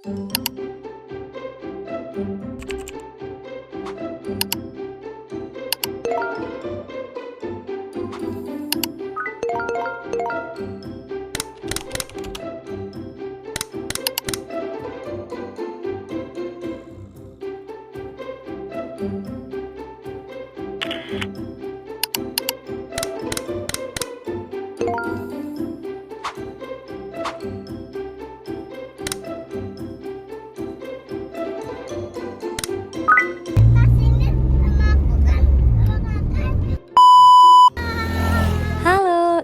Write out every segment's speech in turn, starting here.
Halo,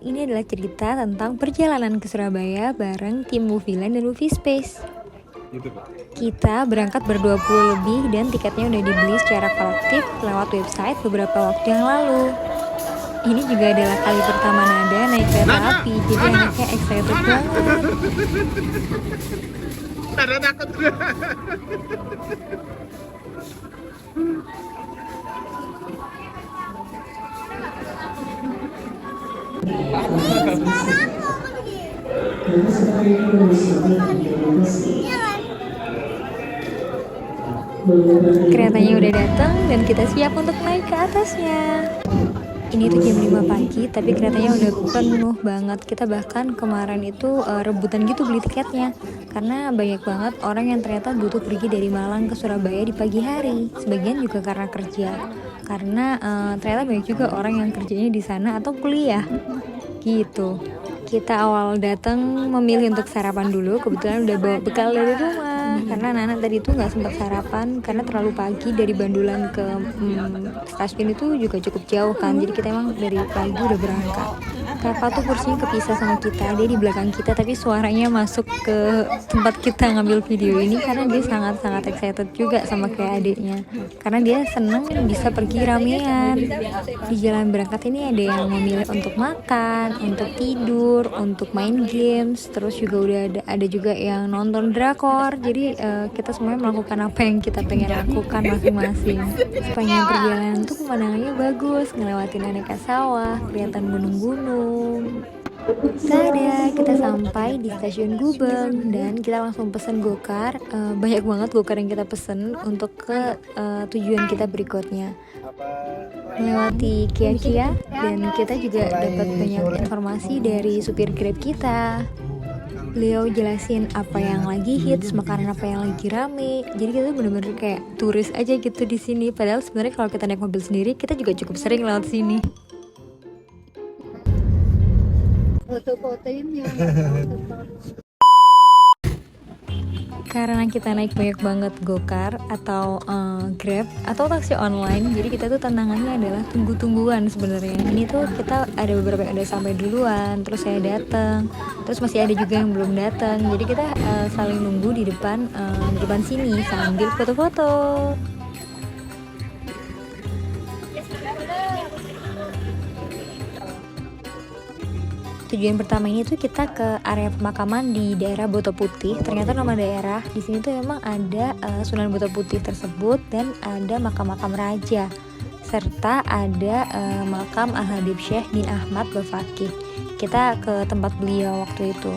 ini adalah cerita tentang perjalanan ke Surabaya bareng tim Movieland dan Movie Space. Kita berangkat ber-20 lebih dan tiketnya udah dibeli secara kolektif lewat website beberapa waktu yang lalu. Ini juga adalah kali pertama Nada naik kereta api, jadi anaknya excited banget. Nada takut. Keretanya udah datang dan kita siap untuk naik ke atasnya. Ini tuh jam 5 pagi tapi keretanya udah penuh banget. Kita bahkan kemarin itu rebutan gitu beli tiketnya karena banyak banget orang yang ternyata butuh pergi dari Malang ke Surabaya di pagi hari. Sebagian juga karena kerja, karena ternyata banyak juga orang yang kerjanya di sana atau kuliah gitu. Kita awal datang memilih untuk sarapan dulu, kebetulan udah bawa bekal dari rumah karena Nana tadi tuh nggak sempat sarapan karena terlalu pagi. Dari Bandulan ke stasiun itu juga cukup jauh kan, jadi kita emang dari pagi udah berangkat. Kakak tuh kursinya kepisah sama kita, dia di belakang kita tapi suaranya masuk ke tempat kita ngambil video ini karena dia sangat-sangat excited juga sama kayak adiknya, karena dia seneng bisa pergi ramean. Di jalan berangkat ini ada yang memilih untuk makan, untuk tidur, untuk main games, terus juga udah ada juga yang nonton drakor. Jadi kita semuanya melakukan apa yang kita pengen lakukan masing-masing. Sepanjang perjalanan tuh pemandangannya bagus, ngelewatin aneka sawah, kelihatan gunung-gunung. Tada, kita sampai di stasiun Gubeng dan kita langsung pesen gokar. Banyak banget gokar yang kita pesen untuk ke tujuan kita berikutnya. Melewati Kia-Kia dan kita juga dapat banyak informasi dari supir Grab kita. Beliau jelasin apa yang lagi hits, makanan apa yang lagi rame. Jadi kita bener-bener kayak turis aja gitu di sini. Padahal sebenarnya kalau kita naik mobil sendiri, kita juga cukup sering lewat sini. Karena kita naik banyak banget gokar atau Grab atau taksi online, jadi kita tuh tantangannya adalah tunggu-tungguan sebenarnya. Ini tuh kita ada beberapa yang udah sampai duluan, terus saya datang, terus masih ada juga yang belum datang. Jadi kita saling nunggu di depan sini sambil foto-foto. Tujuan pertama ini tuh kita ke area pemakaman di daerah Boto Putih. Ternyata nama daerah di sini tuh memang ada Sunan Boto Putih tersebut dan ada makam-makam raja serta ada makam Al Habib Syekh bin Ahmad Bafaqih. Kita ke tempat beliau waktu itu.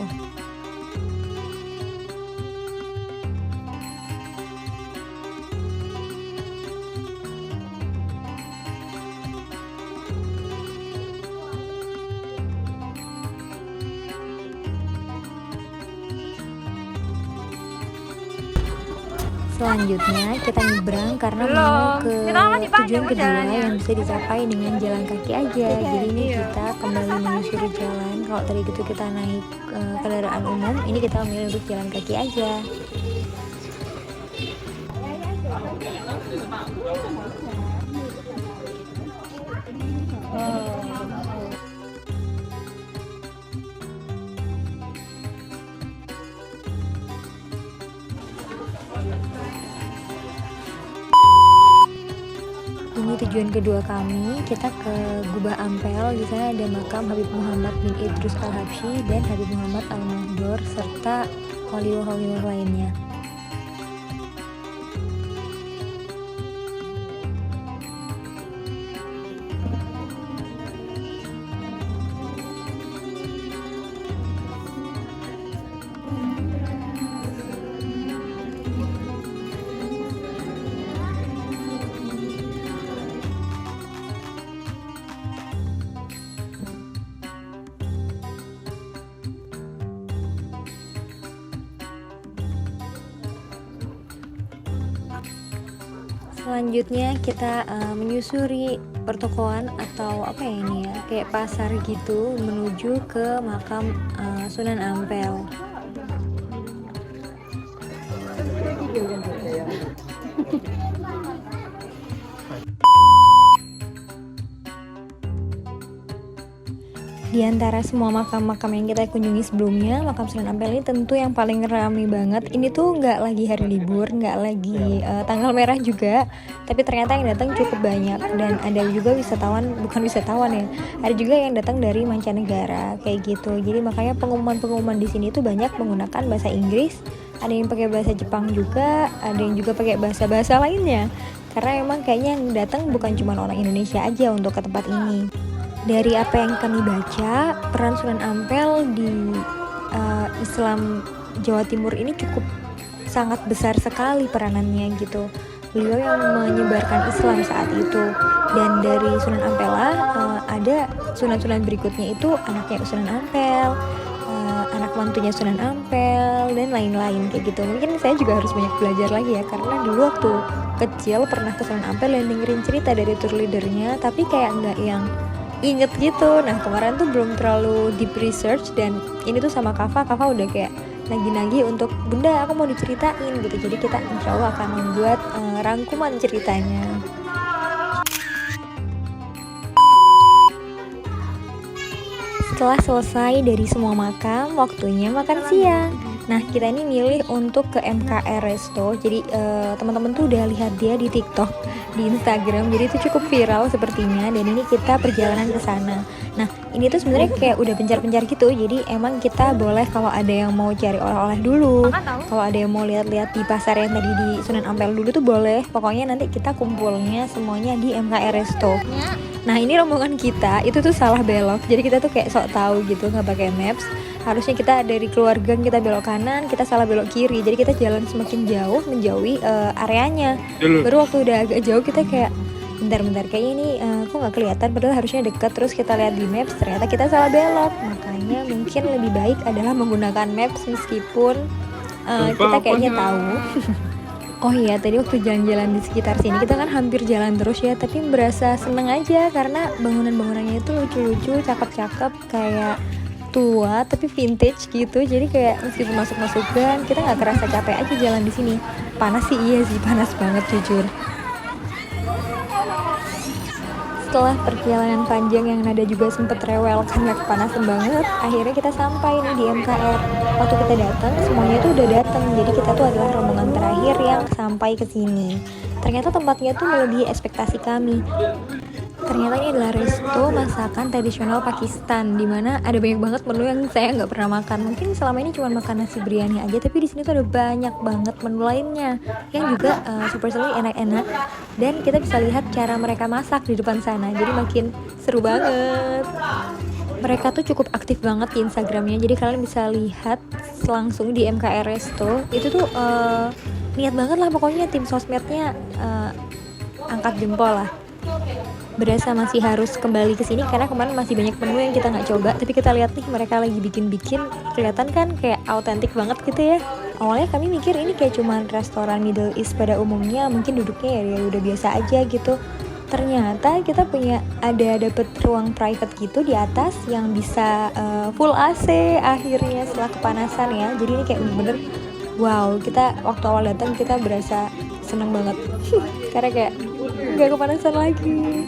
Selanjutnya kita nyebrang karena mau ke tujuan kedua yang bisa dicapai dengan jalan kaki aja. Jadi ini kita kembali menyusuri jalan. Kalau tadi gitu kita naik kendaraan umum, ini kita memilih untuk jalan kaki aja. Ini tujuan kedua kami, kita ke Gubah Ampel. Di sana ada makam Habib Muhammad bin Idrus Al-Habsyi dan Habib Muhammad Al-Mahdhur serta wali-wali lainnya. Selanjutnya kita menyusuri pertokoan atau apa ya ini ya, kayak pasar gitu menuju ke makam Sunan Ampel. Di antara semua makam-makam yang kita kunjungi sebelumnya, makam Sunan Ampel ini tentu yang paling ramai banget. Ini tuh nggak lagi hari libur, nggak lagi tanggal merah juga, tapi ternyata yang datang cukup banyak. Dan ada juga wisatawan, bukan wisatawan ya, ada juga yang datang dari mancanegara kayak gitu. Jadi makanya pengumuman-pengumuman di sini tuh banyak menggunakan bahasa Inggris, ada yang pakai bahasa Jepang juga, ada yang juga pakai bahasa-bahasa lainnya. Karena emang kayaknya yang datang bukan cuma orang Indonesia aja untuk ke tempat ini. Dari apa yang kami baca, peran Sunan Ampel di Islam Jawa Timur ini cukup sangat besar sekali peranannya gitu. Beliau yang menyebarkan Islam saat itu. Dan dari Sunan Ampel ada sunan-sunan berikutnya itu anaknya Sunan Ampel, anak mantunya Sunan Ampel, dan lain-lain kayak gitu. Mungkin saya juga harus banyak belajar lagi ya, karena dulu waktu kecil pernah ke Sunan Ampel dan dengerin cerita dari tour leadernya, tapi kayak nggak yang inget gitu. Nah kemarin tuh belum terlalu deep research, dan ini tuh sama Kafa udah kayak nagih-nagih untuk bunda aku mau diceritain gitu. Jadi kita insya Allah akan membuat rangkuman ceritanya. Setelah selesai dari semua makam, waktunya makan siang. Nah kita ini milih untuk ke MKR Resto. Jadi teman-teman tuh udah lihat dia di TikTok, di Instagram, jadi itu cukup viral sepertinya. Dan ini kita perjalanan ke sana. Nah ini tuh sebenarnya kayak udah pencar-pencar gitu. Jadi emang kita boleh kalau ada yang mau cari oleh-oleh dulu, kalau ada yang mau lihat-lihat di pasar yang tadi di Sunan Ampel dulu tuh boleh. Pokoknya nanti kita kumpulnya semuanya di MKR Resto. Nah ini rombongan kita itu tuh salah belok. Jadi kita tuh kayak sok tahu gitu, nggak pakai maps. Harusnya kita dari keluarga kita belok kanan, kita salah belok kiri. Jadi kita jalan semakin jauh menjauhi areanya. Baru waktu udah agak jauh kita kayak bentar kayaknya ini kok nggak kelihatan, padahal harusnya dekat. Terus kita lihat di maps, ternyata kita salah belok. Makanya mungkin lebih baik adalah menggunakan maps meskipun kita kayaknya tahu. Oh iya, tadi waktu jalan-jalan di sekitar sini kita kan hampir jalan terus ya, tapi berasa seneng aja karena bangunan-bangunannya itu lucu-lucu, cakep-cakep, kayak tua tapi vintage gitu. Jadi kayak meskipun masuk gang kita nggak kerasa capek aja jalan di sini. Panas sih, iya sih, panas banget jujur. Setelah perjalanan panjang yang nada juga sempet rewel karena kepanasan banget, akhirnya kita sampai nih di MKR. Waktu kita datang semuanya tuh udah datang, jadi kita tuh adalah rombongan terakhir yang sampai ke sini. Ternyata tempatnya tuh melebihi ekspektasi kami. Ternyata ini adalah resto masakan tradisional Pakistan, dimana ada banyak banget menu yang saya nggak pernah makan. Mungkin selama ini cuma makan nasi biryani aja, tapi di sini tuh ada banyak banget menu lainnya yang juga super enak-enak. Dan kita bisa lihat cara mereka masak di depan sana, jadi makin seru banget. Mereka tuh cukup aktif banget di Instagramnya, jadi kalian bisa lihat langsung di MKR Resto. Itu tuh niat banget lah pokoknya, tim sosmednya angkat jempol lah. Berasa masih harus kembali ke sini karena kemarin masih banyak menu yang kita nggak coba, tapi kita lihat nih mereka lagi bikin kelihatan kan kayak autentik banget gitu ya. Awalnya kami mikir ini kayak cuman restoran Middle East pada umumnya, mungkin duduknya ya udah biasa aja gitu. Ternyata kita dapet ruang private gitu di atas yang bisa full AC akhirnya setelah kepanasan ya. Jadi ini kayak bener-bener wow, kita waktu awal datang kita berasa seneng banget karena kayak nggak kepanasan lagi.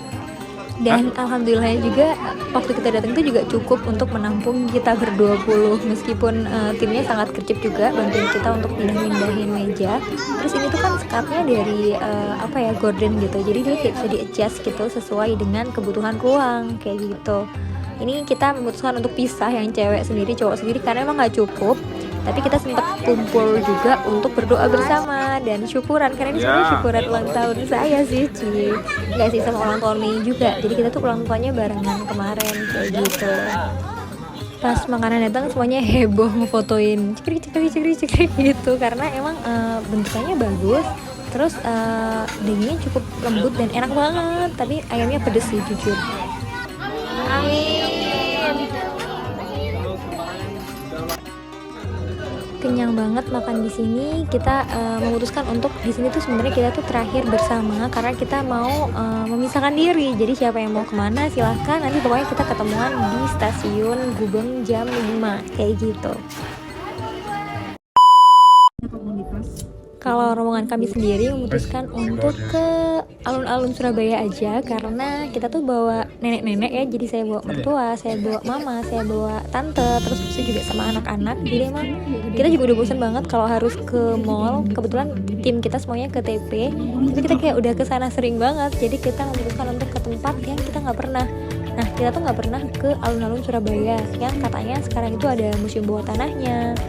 Dan alhamdulillah juga waktu kita datang itu juga cukup untuk menampung kita ber-20, meskipun timnya sangat kerjip juga bantuin kita untuk pindahin meja. Terus ini tuh kan sekatnya dari gorden gitu, jadi dia kayak bisa di-adjust gitu sesuai dengan kebutuhan ruang kayak gitu. Ini kita memutuskan untuk pisah, yang cewek sendiri, cowok sendiri, karena emang nggak cukup. Tapi kita sempat kumpul juga untuk berdoa bersama dan syukuran, karena ini sebenarnya syukuran ulang tahun saya sih, nggak sih, sama ulang tahun Mei juga. Jadi kita tuh ulang tahunnya barengan kemarin kayak gitu. Pas makanan datang semuanya heboh ngefotoin cekrik gitu, karena emang bentukannya bagus. Terus dagingnya cukup lembut dan enak banget, tapi ayamnya pedes sih jujur. Amin. kenyang banget makan di sini. Kita memutuskan untuk di sini tuh sebenarnya kita tuh terakhir bersama karena kita mau memisahkan diri. Jadi siapa yang mau kemana silahkan. Nanti pokoknya kita ketemuan di stasiun Gubeng jam 5 kayak gitu. Kalau rombongan kami sendiri memutuskan untuk ke alun-alun Surabaya aja karena kita tuh bawa nenek-nenek ya, jadi saya bawa mertua, saya bawa mama, saya bawa tante, terus itu juga sama anak-anak. Jadi emang kita juga udah bosan banget kalau harus ke mall. Kebetulan tim kita semuanya ke TP, tapi kita kayak udah kesana sering banget, jadi kita memutuskan untuk ke tempat yang kita nggak pernah. Nah, kita tuh nggak pernah ke alun-alun Surabaya yang katanya sekarang itu ada museum bawah tanahnya.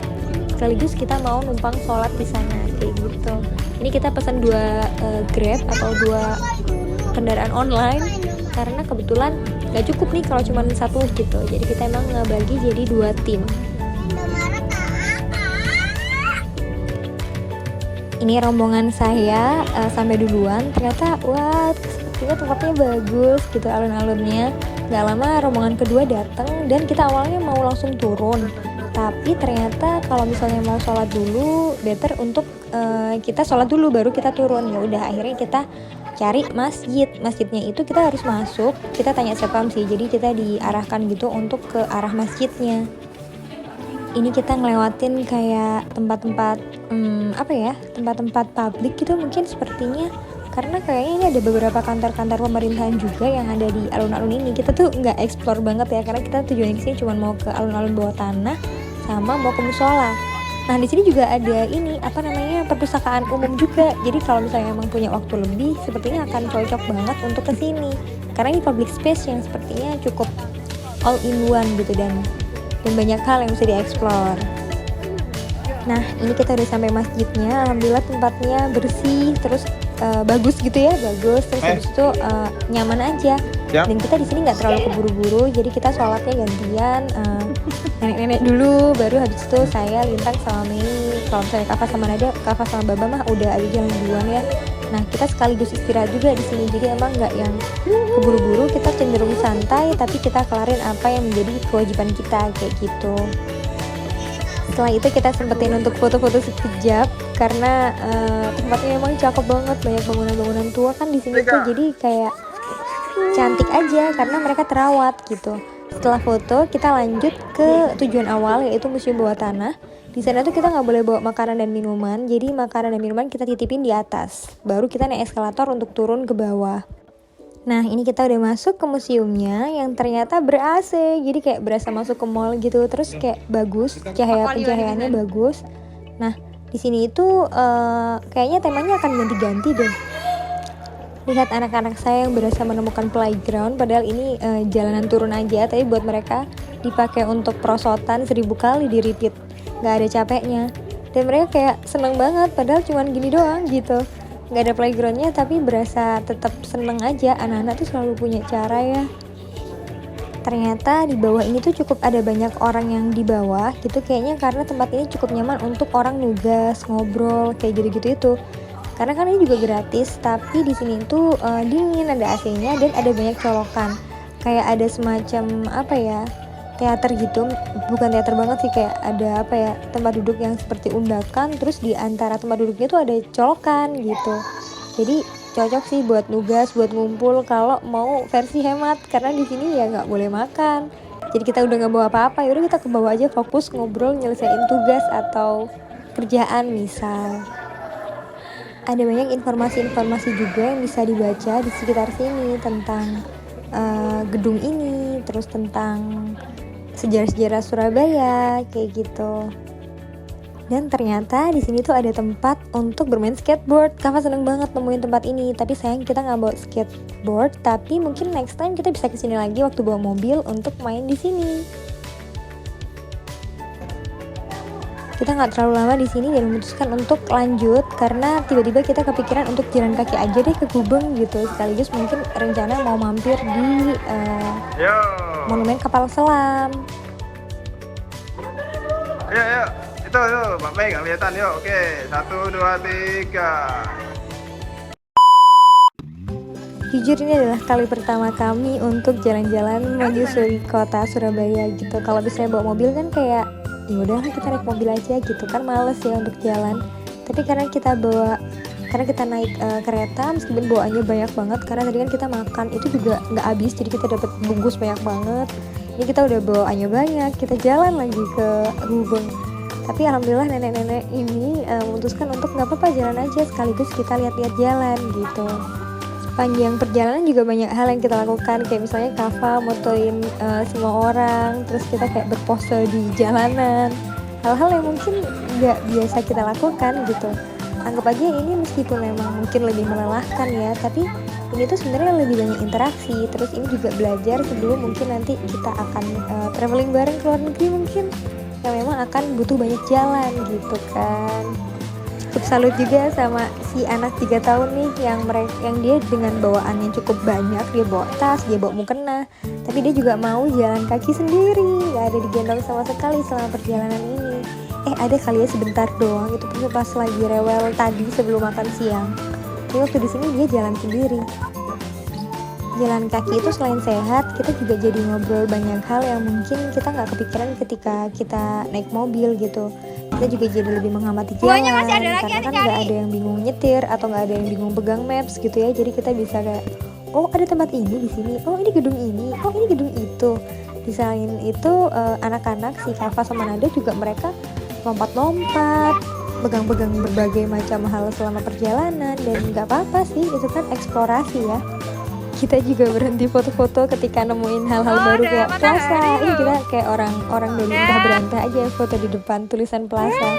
Sekaligus kita mau numpang sholat di sana kayak gitu. Ini kita pesan 2 Grab atau 2 kendaraan online karena kebetulan nggak cukup nih kalau cuma 1 gitu. Jadi kita emang ngebagi jadi 2 tim. Ini rombongan saya sampai duluan. Ternyata wah, sepertinya tempatnya bagus gitu alun-alunnya. Gak lama rombongan kedua datang dan kita awalnya mau langsung turun. Tapi ternyata kalau misalnya mau sholat dulu, better untuk kita sholat dulu baru kita turun. Ya udah akhirnya kita cari masjid. Masjidnya itu kita harus masuk. Kita tanya Sepam sih, jadi kita diarahkan gitu untuk ke arah masjidnya. Ini kita ngelewatin kayak tempat-tempat tempat-tempat publik gitu mungkin sepertinya. Karena kayaknya ini ada beberapa kantor-kantor pemerintahan juga yang ada di alun-alun ini. Kita tuh nggak explore banget ya karena kita tujuannya kesini cuma mau ke alun-alun bawah tanah sama mau ke musola. Nah di sini juga ada ini perpustakaan umum juga. Jadi kalau misalnya emang punya waktu lebih, sepertinya akan cocok banget untuk kesini. Karena ini public space yang sepertinya cukup all in one gitu dan banyak hal yang bisa dieksplor. Nah ini kita udah sampai masjidnya. Alhamdulillah tempatnya bersih terus bagus gitu ya, bagus terus habis itu nyaman aja. Dan kita di sini nggak terlalu keburu-buru, jadi kita sholatnya gantian. Nenek-nenek dulu, baru habis itu saya Lintang sama Mei. Kalau misalnya Kava sama Nada, Kava sama Baba mah udah ada jalan duluan ya. Nah kita sekaligus istirahat juga di sini, jadi emang nggak yang keburu-buru, kita cenderung santai tapi kita kelarin apa yang menjadi kewajiban kita kayak gitu. Setelah itu kita sempetin untuk foto-foto sekejap karena tempatnya memang cakep banget, banyak bangunan-bangunan tua kan di sini tuh, jadi kayak cantik aja karena mereka terawat gitu. Setelah foto kita lanjut ke tujuan awal yaitu museum bawah tanah. Di sana tuh kita nggak boleh bawa makanan dan minuman, jadi makanan dan minuman kita titipin di atas. Baru kita naik eskalator untuk turun ke bawah. Nah ini kita udah masuk ke museumnya yang ternyata ber-AC, jadi kayak berasa masuk ke mall gitu. Terus kayak bagus, cahaya pencahayaannya bagus. Nah di sini itu kayaknya temanya akan ganti-ganti deh. Lihat anak-anak saya yang berasa menemukan playground, padahal ini jalanan turun aja, tapi buat mereka dipakai untuk perosotan 1000 kali di repeat, nggak ada capeknya. Dan mereka kayak seneng banget, padahal cuman gini doang gitu. Nggak ada playgroundnya tapi berasa tetap seneng aja. Anak-anak tuh selalu punya cara ya. Ternyata di bawah ini tuh cukup ada banyak orang yang di bawah gitu kayaknya, karena tempat ini cukup nyaman untuk orang nugas, ngobrol kayak gitu-gitu itu. Karena kan ini juga gratis, tapi di sini tuh dingin, ada AC-nya dan ada banyak colokan. Kayak ada semacam teater gitu, bukan teater banget sih, kayak ada tempat duduk yang seperti undakan, terus di antara tempat duduknya tuh ada colokan gitu. Jadi cocok sih buat nugas, buat ngumpul kalau mau versi hemat, karena di sini ya nggak boleh makan. Jadi kita udah nggak bawa apa-apa, yaudah kita ke bawah aja fokus ngobrol nyelesain tugas atau kerjaan misal. Ada banyak informasi-informasi juga yang bisa dibaca di sekitar sini tentang gedung ini, terus tentang sejarah-sejarah Surabaya kayak gitu. Dan ternyata di sini tuh ada tempat untuk bermain skateboard. Kakak seneng banget nemuin tempat ini, tapi sayang kita nggak bawa skateboard. Tapi mungkin next time kita bisa kesini lagi waktu bawa mobil untuk main di sini. Kita nggak terlalu lama di sini dan memutuskan untuk lanjut karena tiba-tiba kita kepikiran untuk jalan kaki aja deh ke Gubeng gitu. Sekaligus mungkin rencana mau mampir di monumen kapal selam. Yuk, itu Mbak Mei nggak kelihatan, yuk. Oke, 1, 2, 3. Jujur ini adalah kali pertama kami untuk jalan-jalan menyusuri kota Surabaya gitu. Kalau misalnya bawa mobil kan kayak ya udahlah kita naik mobil aja gitu kan, males ya untuk jalan. Tapi karena kita naik kereta, meskipun bawaannya banyak banget karena tadi kan kita makan itu juga nggak habis, jadi kita dapat bungkus banyak banget. Ini kita udah bawaannya banyak, kita jalan lagi ke Gubeng. Tapi alhamdulillah nenek-nenek ini memutuskan untuk nggak apa-apa jalan aja, sekaligus kita lihat-lihat jalan gitu. Panjang perjalanan juga banyak hal yang kita lakukan, kayak misalnya Kava motoin semua orang, terus kita kayak berpose di jalanan, hal-hal yang mungkin nggak biasa kita lakukan gitu. Anggap aja ini meskipun memang mungkin lebih melelahkan ya, tapi ini tuh sebenarnya lebih banyak interaksi. Terus ini juga belajar sebelum mungkin nanti kita akan traveling bareng ke luar negeri mungkin, yang memang akan butuh banyak jalan gitu kan. Cukup salut juga sama si anak 3 tahun nih yang dia dengan bawaan yang cukup banyak, dia bawa tas, dia bawa mukena, tapi dia juga mau jalan kaki sendiri, gak ada digendong sama sekali selama perjalanan ini. Ada kali ya sebentar doang, itu pun pas lagi rewel tadi sebelum makan siang. Jadi waktu di sini dia jalan sendiri. Jalan kaki itu selain sehat, kita juga jadi ngobrol banyak hal yang mungkin kita nggak kepikiran ketika kita naik mobil gitu. Kita juga jadi lebih mengamati jalan, karena kan nggak ada yang bingung nyetir atau nggak ada yang bingung pegang maps gitu ya. Jadi kita bisa kayak, oh ada tempat ini di sini, oh ini gedung ini, oh ini gedung itu. Di selain itu anak-anak si Kava sama Nada juga mereka lompat-lompat, pegang-pegang berbagai macam hal selama perjalanan, dan nggak apa-apa sih, itu kan eksplorasi ya. Kita juga berhenti foto-foto ketika nemuin hal-hal baru kayak plaza. Ini kita kayak orang dari entah berantah aja foto di depan tulisan plaza.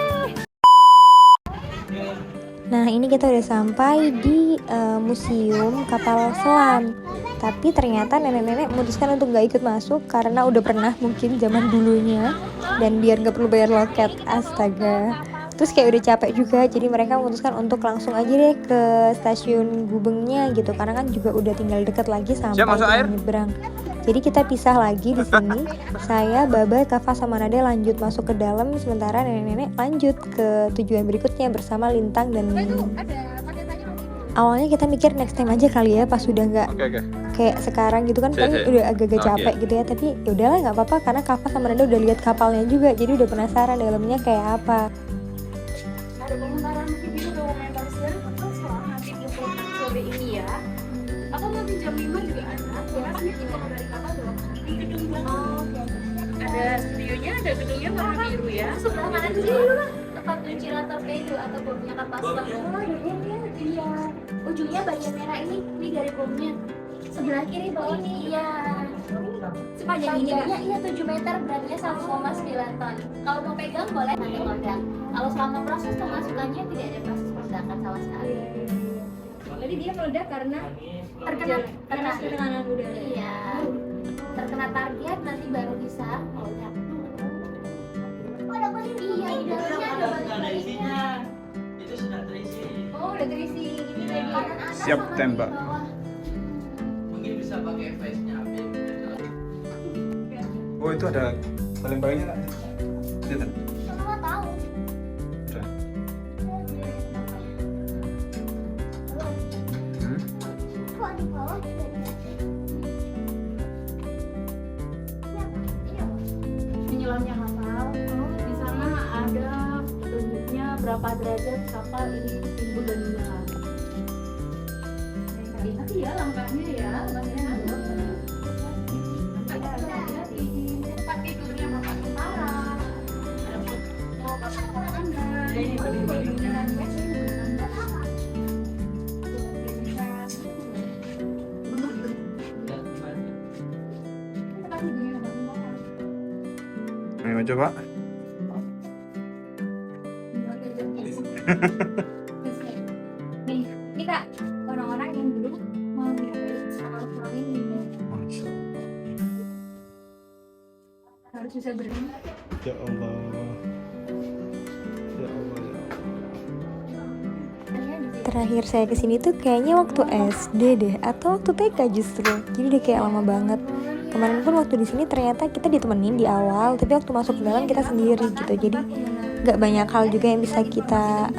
Nah ini kita udah sampai di museum kapal selam. Tapi ternyata nenek-nenek memutuskan untuk gak ikut masuk karena udah pernah mungkin zaman dulunya, dan biar gak perlu bayar loket. Astaga. Terus kayak udah capek juga, jadi mereka memutuskan untuk langsung aja deh ke stasiun Gubengnya gitu, karena kan juga udah tinggal deket lagi sampai nyebrang. Jadi kita pisah lagi di sini. Saya, Baba, Kava sama Nada lanjut masuk ke dalam, sementara nenek-nenek lanjut ke tujuan berikutnya bersama Lintang dan Mimin. Awalnya kita mikir next time aja kali ya, pas udah nggak kayak sekarang gitu kan, udah agak-agak capek gitu ya. Tapi ya udahlah nggak apa-apa, karena Kava sama Nada udah lihat kapalnya juga, jadi udah penasaran dalamnya kayak apa. Ada pemutaran video dokumenter seri tentang sekolah nanti di sore ini ya. Atau nanti jam 5 juga ada. Karena sini kita dari kapal doang. Di gedung belakang. Ada studionya, ada gedungnya warna biru ya. Sebelah kanan dulu lah, tempat kunciran torpedo atau bomnya kapal selam. Oh, iya. Ujungnya bagian merah ini dari bomnya. Sebelah kiri bawah nih. Iya. Sepanjang ini iya 7 meter, beratnya 1,9 ton. Kalau mau pegang boleh nanti meledak. Kalau selama proses pemasukannya tidak ada proses peledakan sama sekali. Jadi dia meledak karena terkena tekanan udara. Iya. Terkena target nanti baru bisa meledak. Iya, di dalamnya ada balik-baliknya. Itu sudah terisi. Oh, udah terisi ini tadi. Kanan atas Siap sama tembak. di bawah. Mungkin bisa pakai face-nya. Oh itu ada paling-palingnya nggak? Lihat. Semua tahu. Udah. Kok di bawah juga ada? Penyelamnya kapal. Di sana ada petunjuknya berapa derajat kapal ini timbul dan menyelam. Tapi ya langkahnya ya, langkahnya ada di tempat tidurnya Bapak Utara. Ada foto pasangan Anda. Ini dengan Ayo coba. Nih, ini Kak, orang-orang yang dulu mau nyari kapal selam ini harus bisa berenang. Ya Allah. Ya Allah. Terakhir saya kesini tuh kayaknya waktu SD deh, atau waktu TK justru. Jadi udah kayak lama banget. Kemarin pun waktu di sini ternyata kita ditemenin di awal, tapi waktu masuk ke dalam kita sendiri gitu. Jadi nggak banyak hal juga yang bisa kita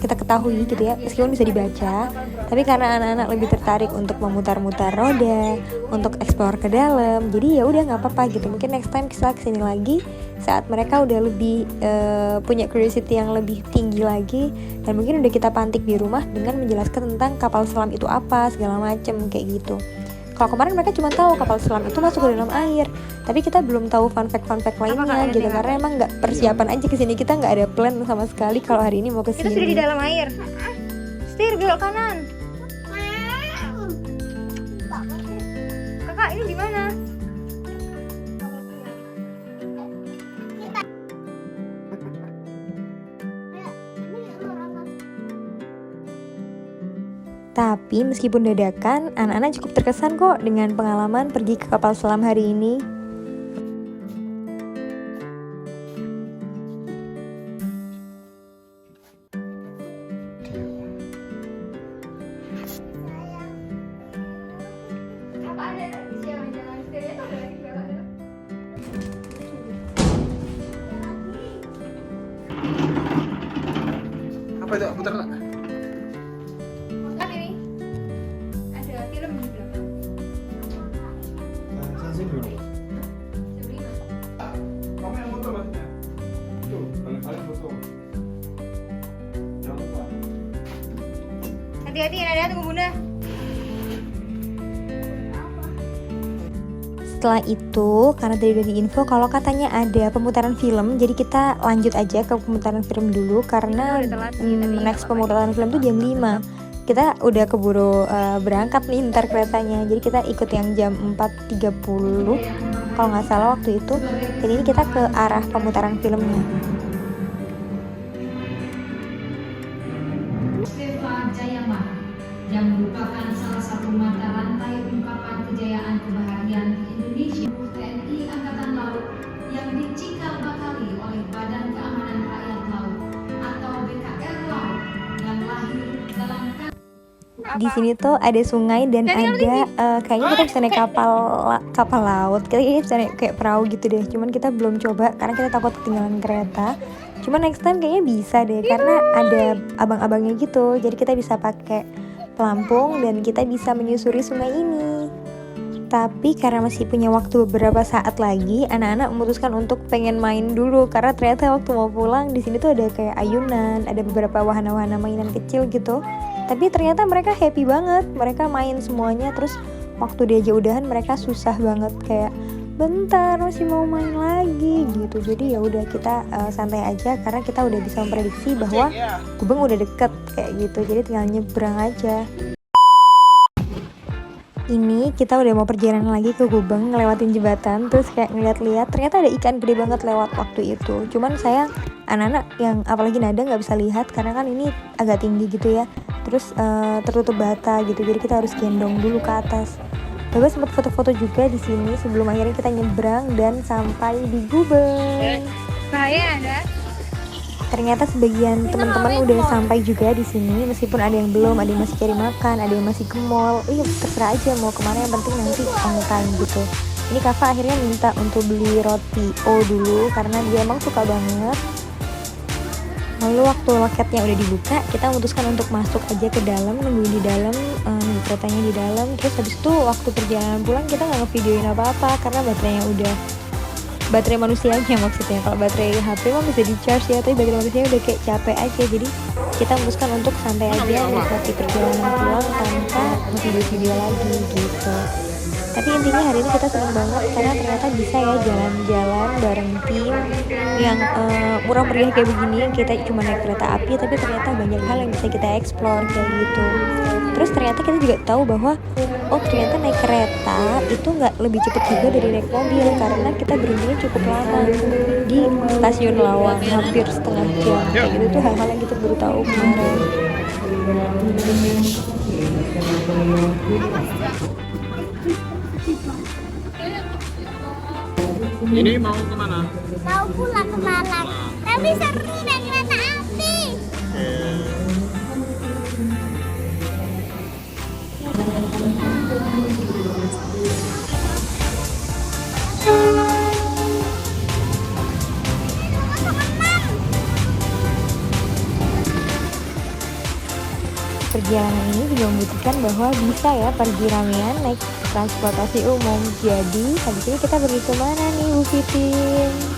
ketahui gitu ya, meskipun bisa dibaca. Tapi karena anak-anak lebih tertarik untuk memutar-mutar roda, untuk explore ke dalam, jadi ya udah nggak apa-apa gitu. Mungkin next time kita kesini lagi saat mereka udah lebih punya curiosity yang lebih tinggi lagi, dan mungkin udah kita pantik di rumah dengan menjelaskan tentang kapal selam itu apa segala macem kayak gitu. Kalau kemarin mereka cuma tahu kapal selam itu masuk ke dalam air, tapi kita belum tahu fun fact lainnya gitu, karena emang nggak persiapan aja kesini, kita nggak ada plan sama sekali kalau hari ini mau kesini. Kita sudah di dalam air. Setir belok kanan. Kakak ini di mana? Tapi meskipun dadakan, anak-anak cukup terkesan kok dengan pengalaman pergi ke kapal selam hari ini. Apa itu? Putar nak. Kamu yang foto maksudnya? Tuh, kalian foto. Jangan lupa. Hati-hati, ada tunggu bunda. Setelah itu, karena tadi udah diinfo kalau katanya ada pemutaran film, jadi kita lanjut aja ke pemutaran film dulu, karena next pemutaran film tuh jam 5. Kita udah keburu berangkat nih ntar keretanya, jadi kita ikut yang jam 4.30 kalau nggak salah waktu itu. Dan ini kita ke arah pemutaran filmnya. Seva Jayamara yang merupakan salah satu mata rantai ungkapan kejayaan kebahagiaan Indonesia TNI Angkatan Laut yang dicikal bakali oleh Badan Keamanan Rakyat Laut atau BKR Laut yang lahir dalam Di sini tuh ada sungai dan ada kayaknya kita bisa naik kapal laut. Kita kayaknya bisa naik kayak perahu gitu deh. Cuman kita belum coba karena kita takut ketinggalan kereta. Cuman next time kayaknya bisa deh, karena ada abang-abangnya gitu. Jadi kita bisa pakai pelampung dan kita bisa menyusuri sungai ini. Tapi karena masih punya waktu beberapa saat lagi, anak-anak memutuskan untuk pengen main dulu, karena ternyata waktu mau pulang di sini tuh ada kayak ayunan, ada beberapa wahana-wahana mainan kecil gitu. Tapi ternyata mereka happy banget, mereka main semuanya. Terus waktu diajak udahan mereka susah banget, kayak bentar masih mau main lagi gitu. Jadi ya udah kita santai aja, karena kita udah bisa memprediksi bahwa Gubeng udah deket kayak gitu. Jadi tinggal nyebrang aja. Ini kita udah mau perjalanan lagi ke Gubeng, ngelewatin jembatan, terus kayak ngeliat-liat ternyata ada ikan gede banget lewat waktu itu. Cuman sayang anak-anak yang apalagi Nada nggak bisa lihat karena kan ini agak tinggi gitu ya, terus tertutup bata gitu, jadi kita harus gendong dulu ke atas. Baba sempat foto-foto juga di sini sebelum akhirnya kita nyebrang dan sampai di Gubeng. Bahaya ada. Ternyata sebagian teman-teman udah sampai juga di sini, meskipun ada yang belum, ada yang masih cari makan, ada yang masih ke mall. Terserah aja mau kemana, yang penting nanti on time gitu. Ini Kava akhirnya minta untuk beli roti O dulu karena dia emang suka banget. Lalu waktu loketnya udah dibuka, kita memutuskan untuk masuk aja ke dalam, nungguin di dalam, nunggu keretanya di dalam. Terus habis itu waktu perjalanan pulang kita nggak ngevideoin apa-apa karena baterainya udah, baterai manusianya maksudnya. Kalau baterai HP mah bisa di charge ya, tapi baterai manusianya udah kayak capek aja. Jadi kita memutuskan untuk santai aja menikmati perjalanan pulang tanpa video-video lagi gitu. Tapi intinya hari ini kita seneng banget karena ternyata bisa ya jalan-jalan bareng tim yang murah meriah kayak begini. Kita cuma naik kereta api, tapi ternyata banyak hal yang bisa kita explore kayak gitu. Terus ternyata kita juga tahu bahwa ternyata naik kereta itu nggak lebih cepat juga dari naik mobil, karena kita berhentinya cukup lama di stasiun Lawang, hampir setengah jam. Kayak gitu tuh hal-hal yang kita baru tahu kemarin. Ini mau kemana? Mau pulang ke Malang. Tapi seru naik kereta api. perjalanan ini juga membuktikan bahwa bisa ya pergi ramean naik transportasi umum. Jadi habis ini kita pergi kemana nih Bu Fitin?